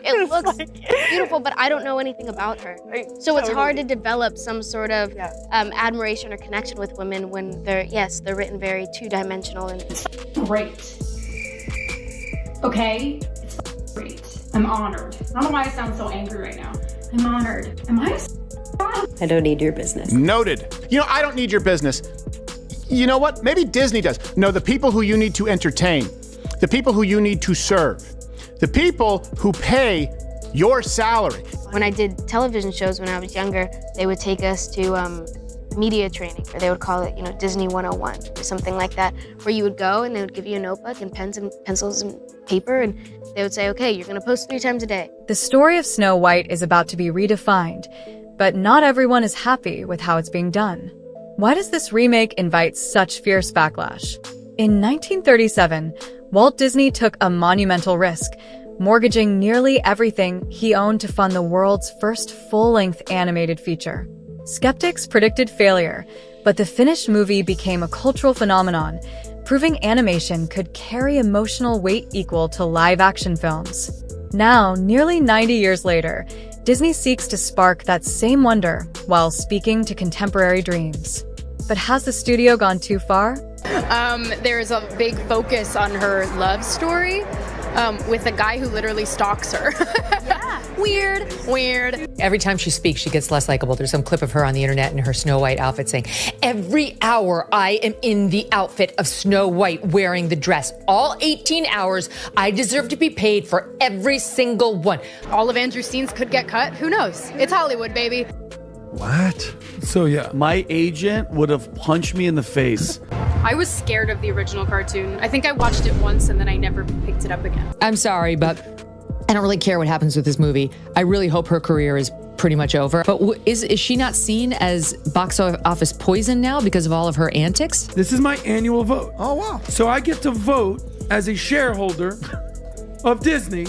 It looks beautiful, but I don't know anything about her. So it's hard to develop some sort of admiration or connection with women when they're written very two-dimensional. And it's great. Okay? It's great. I'm honored. I don't know why I sound so angry right now. I'm honored. Am I I don't need your business. Noted. I don't need your business. You know what? Maybe Disney does. No, the people who you need to entertain, the people who you need to serve, the people who pay your salary. When I did television shows when I was younger, they would take us to media training, or they would call it, Disney 101 or something like that, where you would go and they would give you a notebook and pens and pencils and paper, and they would say, okay, you're gonna post 3 times a day. The story of Snow White is about to be redefined, but not everyone is happy with how it's being done. Why does this remake invite such fierce backlash? In 1937, Walt Disney took a monumental risk, mortgaging nearly everything he owned to fund the world's first full-length animated feature. Skeptics predicted failure, but the finished movie became a cultural phenomenon, proving animation could carry emotional weight equal to live-action films. Now, nearly 90 years later, Disney seeks to spark that same wonder while speaking to contemporary dreams. But has the studio gone too far? There's a big focus on her love story with a guy who literally stalks her. Weird. Every time she speaks, she gets less likable. There's some clip of her on the internet in her Snow White outfit saying, every hour I am in the outfit of Snow White wearing the dress. All 18 hours, I deserve to be paid for every single one. All of Andrew's scenes could get cut. Who knows? It's Hollywood, baby. What? So yeah. My agent would have punched me in the face. I was scared of the original cartoon. I think I watched it once and then I never picked it up again. I'm sorry, but I don't really care what happens with this movie. I really hope her career is pretty much over. But is she not seen as box office poison now because of all of her antics? This is my annual vote. Oh, wow. So I get to vote as a shareholder of Disney.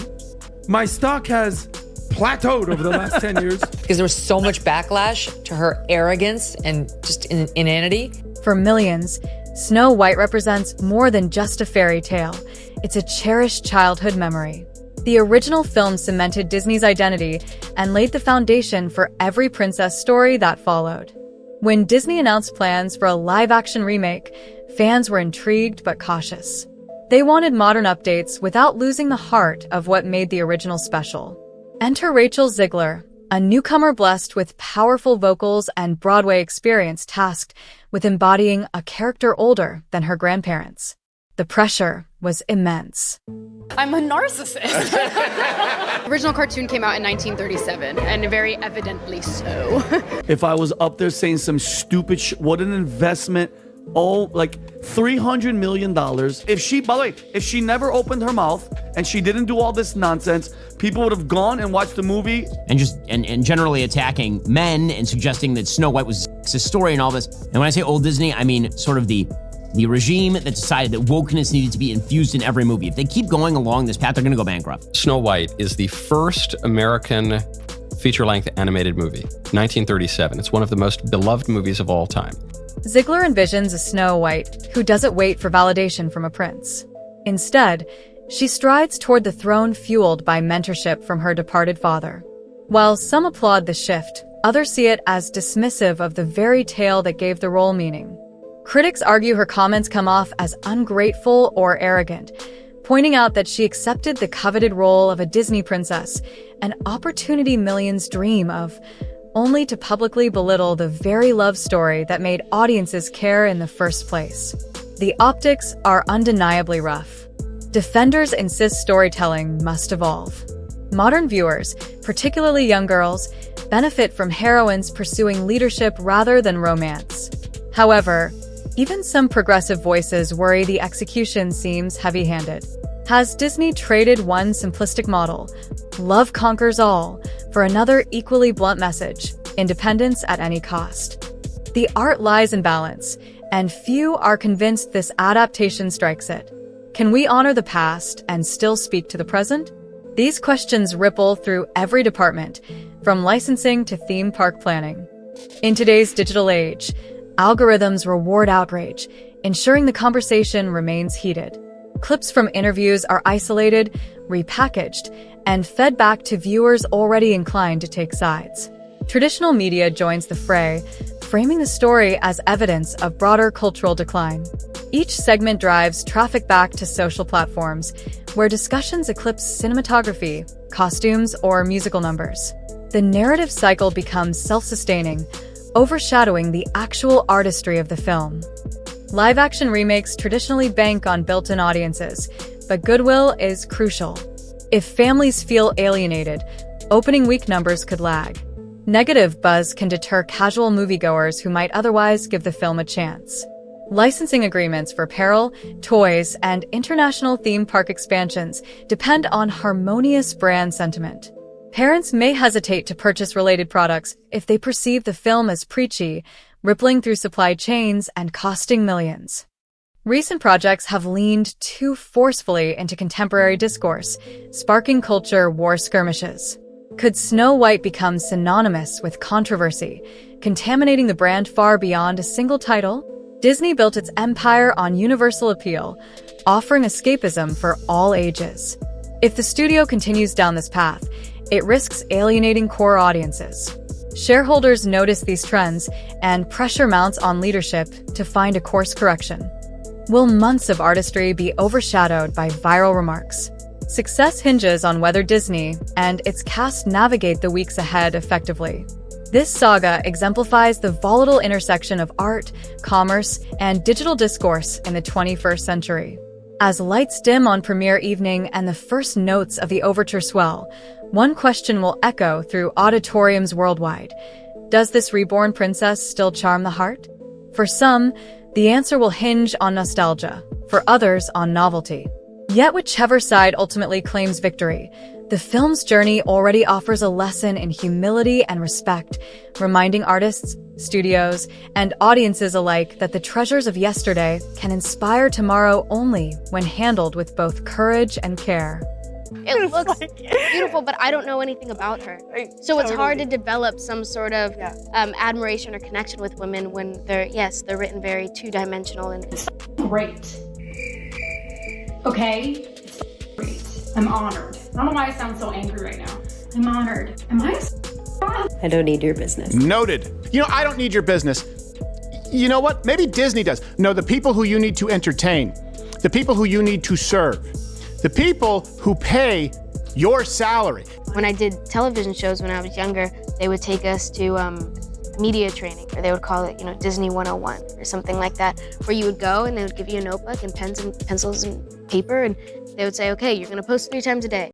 My stock has plateaued over the last 10 years. Because there was so much backlash to her arrogance and just inanity. For millions, Snow White represents more than just a fairy tale. It's a cherished childhood memory. The original film cemented Disney's identity and laid the foundation for every princess story that followed. When Disney announced plans for a live-action remake, fans were intrigued but cautious. They wanted modern updates without losing the heart of what made the original special. Enter Rachel Zegler, a newcomer blessed with powerful vocals and Broadway experience tasked with embodying a character older than her grandparents. The pressure was immense. I'm a narcissist. The original cartoon came out in 1937, and very evidently so. If I was up there saying some stupid what an investment. Oh, like $300 million. If she never opened her mouth and she didn't do all this nonsense, people would have gone and watched the movie. And generally attacking men and suggesting that Snow White was a story and all this. And when I say old Disney, I mean sort of the regime that decided that wokeness needed to be infused in every movie. If they keep going along this path, they're going to go bankrupt. Snow White is the first American feature-length animated movie, 1937. It's one of the most beloved movies of all time. Zegler envisions a Snow White who doesn't wait for validation from a prince. Instead, she strides toward the throne fueled by mentorship from her departed father. While some applaud the shift, others see it as dismissive of the very tale that gave the role meaning. Critics argue her comments come off as ungrateful or arrogant, pointing out that she accepted the coveted role of a Disney princess, an opportunity millions dream of, only to publicly belittle the very love story that made audiences care in the first place. The optics are undeniably rough. Defenders insist storytelling must evolve. Modern viewers, particularly young girls, benefit from heroines pursuing leadership rather than romance. However, even some progressive voices worry the execution seems heavy-handed. Has Disney traded one simplistic model, love conquers all, for another equally blunt message, independence at any cost? The art lies in balance, and few are convinced this adaptation strikes it. Can we honor the past and still speak to the present? These questions ripple through every department, from licensing to theme park planning. In today's digital age, algorithms reward outrage, ensuring the conversation remains heated. clips from interviews are isolated, repackaged, and fed back to viewers already inclined to take sides. Traditional media joins the fray, framing the story as evidence of broader cultural decline. Each segment drives traffic back to social platforms, where discussions eclipse cinematography, costumes, or musical numbers. The narrative cycle becomes self-sustaining, overshadowing the actual artistry of the film. Live-action remakes traditionally bank on built-in audiences, but goodwill is crucial. If families feel alienated, opening week numbers could lag. Negative buzz can deter casual moviegoers who might otherwise give the film a chance. Licensing agreements for apparel, toys, and international theme park expansions depend on harmonious brand sentiment. Parents may hesitate to purchase related products if they perceive the film as preachy, rippling through supply chains and costing millions. Recent projects have leaned too forcefully into contemporary discourse, sparking culture war skirmishes. Could Snow White become synonymous with controversy, contaminating the brand far beyond a single title? Disney built its empire on universal appeal, offering escapism for all ages. If the studio continues down this path, it risks alienating core audiences. Shareholders notice these trends, and pressure mounts on leadership to find a course correction. Will months of artistry be overshadowed by viral remarks? Success hinges on whether Disney and its cast navigate the weeks ahead effectively. This saga exemplifies the volatile intersection of art, commerce, and digital discourse in the 21st century. As lights dim on premiere evening and the first notes of the overture swell, one question will echo through auditoriums worldwide. Does this reborn princess still charm the heart? For some, the answer will hinge on nostalgia, for others on novelty. Yet whichever side ultimately claims victory, the film's journey already offers a lesson in humility and respect, reminding artists, studios, and audiences alike that the treasures of yesterday can inspire tomorrow only when handled with both courage and care. It looks beautiful, but I don't know anything about her. So it's hard to develop some sort of admiration or connection with women when they're written very two-dimensional. And It's great. Okay? It's great. I'm honored. I don't know why I sound so angry right now. I'm honored. Am I I don't need your business. Noted. I don't need your business. You know what? Maybe Disney does. No, the people who you need to entertain, the people who you need to serve, the people who pay your salary. When I did television shows when I was younger, they would take us to media training, or they would call it, Disney 101 or something like that, where you would go and they would give you a notebook and pens and pencils and paper, and they would say, okay, you're gonna post 3 times a day.